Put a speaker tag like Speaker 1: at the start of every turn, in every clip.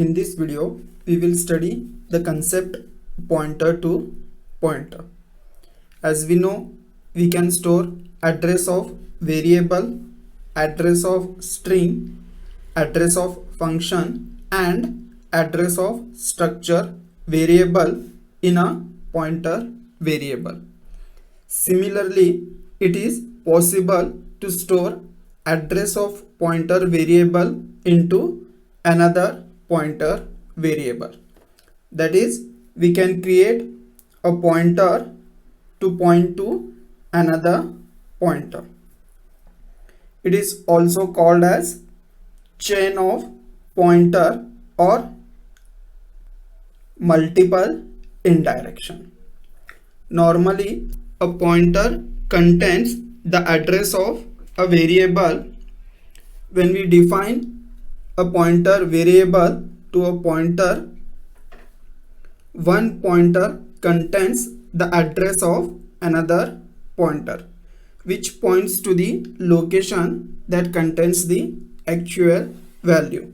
Speaker 1: In this video, we will study the concept pointer to pointer. As we know, we can store address of variable, address of string, address of function, and address of structure variable in a pointer variable. Similarly, it is possible to store address of pointer variable into another pointer variable. That is, we can create a pointer to point to another pointer. It is also called as chain of pointer or multiple indirection. Normally, a pointer contains the address of a variable. When we define a pointer variable to a pointer, one pointer contains the address of another pointer, which points to the location that contains the actual value.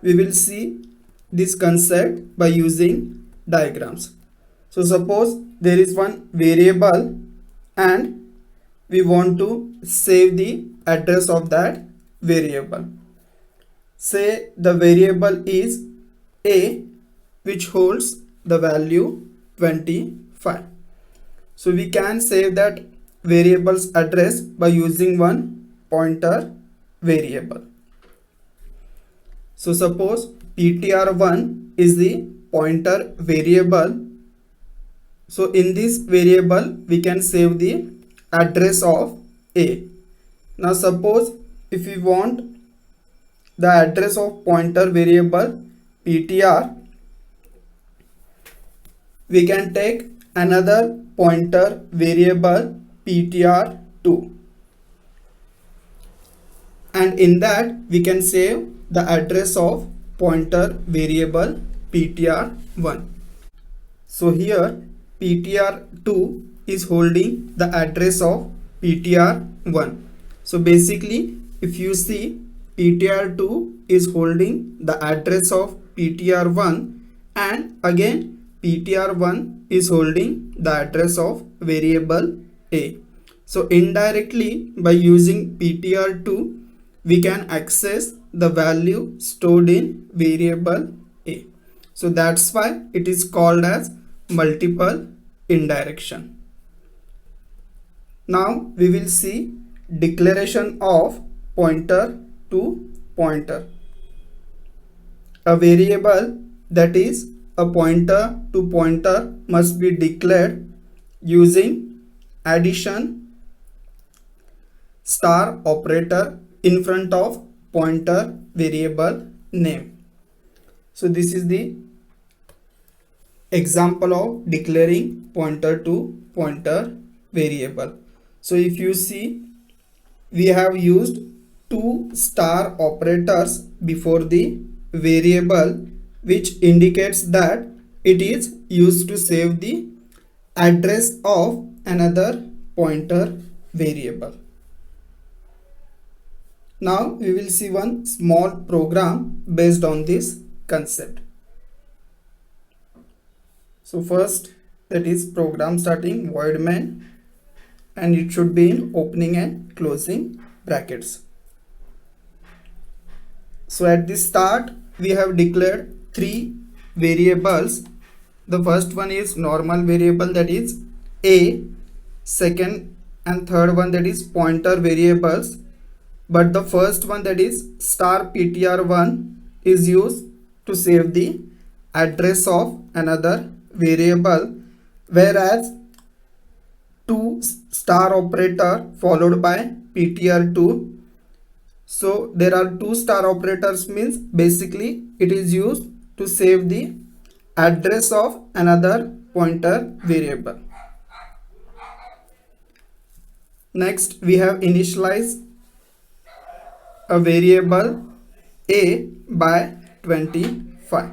Speaker 1: We will see this concept by using diagrams. So suppose there is one variable and we want to save the address of that variable. Say the variable is a, which holds the value 25. So we can save that variable's address by using one pointer variable. So suppose ptr1 is the pointer variable. So in this variable we can save the address of a. Now suppose if we want the address of pointer variable ptr, we can take another pointer variable ptr2, and in that we can save the address of pointer variable ptr1. So here ptr2 is holding the address of ptr1. So basically, if you see, ptr2 is holding the address of ptr1, and again ptr1 is holding the address of variable a. So indirectly, by using ptr2, we can access the value stored in variable a. So that's why it is called as multiple indirection. Now we will see declaration of pointer to pointer. A variable that is a pointer to pointer must be declared using addition star operator in front of pointer variable name. So this is the example of declaring pointer to pointer variable. So if you see, we have used two star operators before the variable, which indicates that it is used to save the address of another pointer variable. Now we will see one small program based on this concept. So first, that is program starting void main, and it should be in opening and closing brackets. So at the start we have declared three variables. The first one is normal variable, that is a. Second and third one, that is pointer variables, but the first one, that is star ptr1, is used to save the address of another variable, whereas two star operator followed by ptr2. So there are two star operators, means basically it is used to save the address of another pointer variable. Next we have initialized a variable a by 25.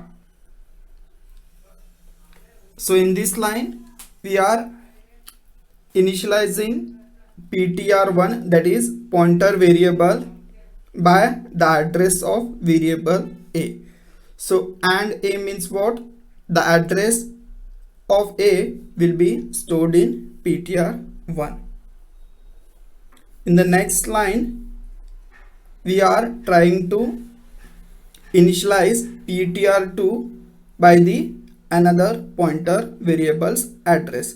Speaker 1: So in this line we are initializing ptr1, that is pointer variable, by the address of variable a. So and A means what? The address of A will be stored in ptr1. In the next line, we are trying to initialize ptr2 by the another pointer variable's address.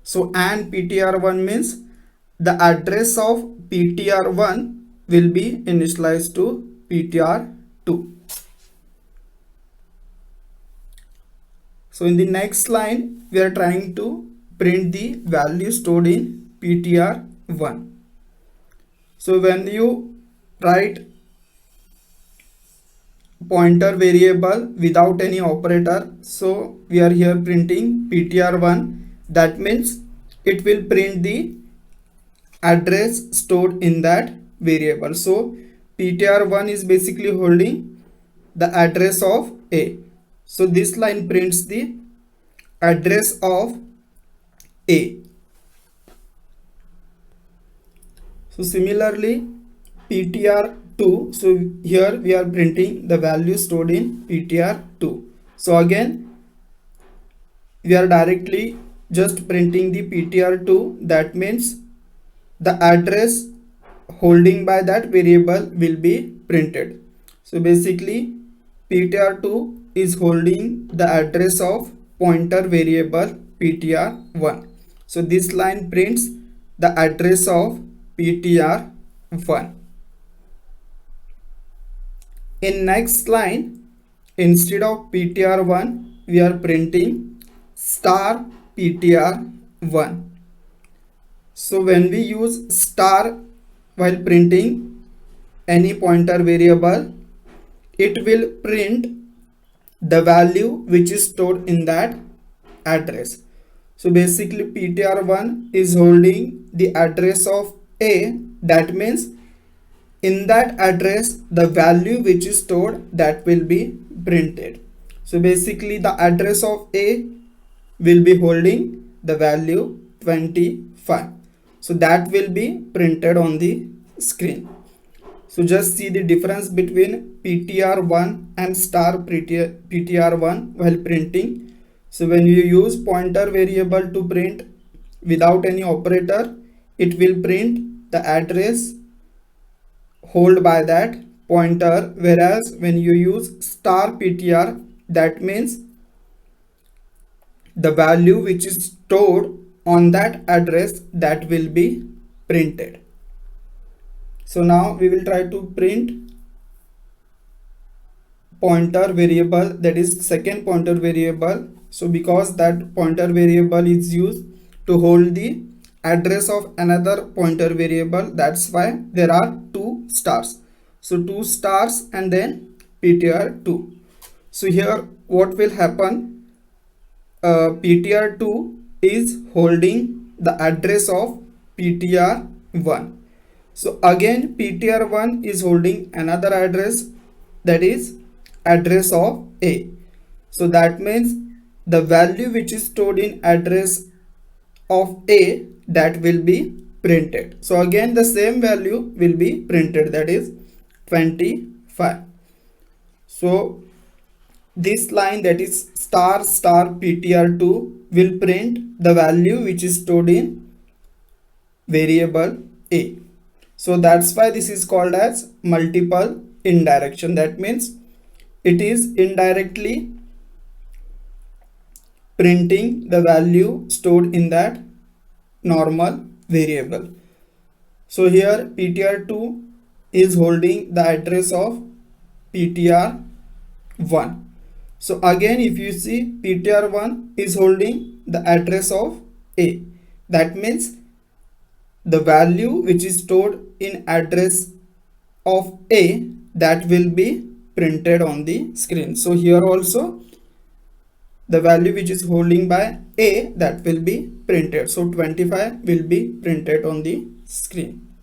Speaker 1: So and ptr1 means the address of ptr1 will be initialized to ptr2. So in the next line, we are trying to print the value stored in ptr1. So when you write pointer variable without any operator, so we are here printing ptr1. That means it will print the address stored in that variable. So ptr1 is basically holding the address of A. So this line prints the address of A. So similarly, ptr2, so here we are printing the value stored in ptr2. So again, we are directly just printing the ptr2. That means the address holding by that variable will be printed. So basically, ptr2 is holding the address of pointer variable ptr1. So this line prints the address of ptr1. In next line, instead of ptr1, we are printing star ptr1. So when we use star while printing any pointer variable, it will print the value which is stored in that address. So basically, ptr1 is holding the address of A. That means in that address, the value which is stored, that will be printed. So basically, the address of A will be holding the value 25. So that will be printed on the screen. So just see the difference between ptr1 and star ptr1 while printing. So when you use pointer variable to print without any operator, it will print the address held by that pointer, whereas when you use star ptr, that means the value which is stored on that address, that will be printed. So now we will try to print pointer variable, that is second pointer variable. So because that pointer variable is used to hold the address of another pointer variable, that's why there are two stars. So 2 stars and then ptr2. So here what will happen, ptr2 is holding the address of ptr1. So again, ptr1 is holding another address, that is address of A. So that means the value which is stored in address of A, that will be printed. So again, the same value will be printed, that is 25. So this line, that is star star ptr2, will print the value which is stored in variable A. So that's why this is called as multiple indirection. That means it is indirectly printing the value stored in that normal variable. So here ptr2 is holding the address of ptr1. So again, if you see, ptr1 is holding the address of A. That means the value which is stored in address of A, that will be printed on the screen. So here also the value which is holding by A, that will be printed. So 25 will be printed on the screen.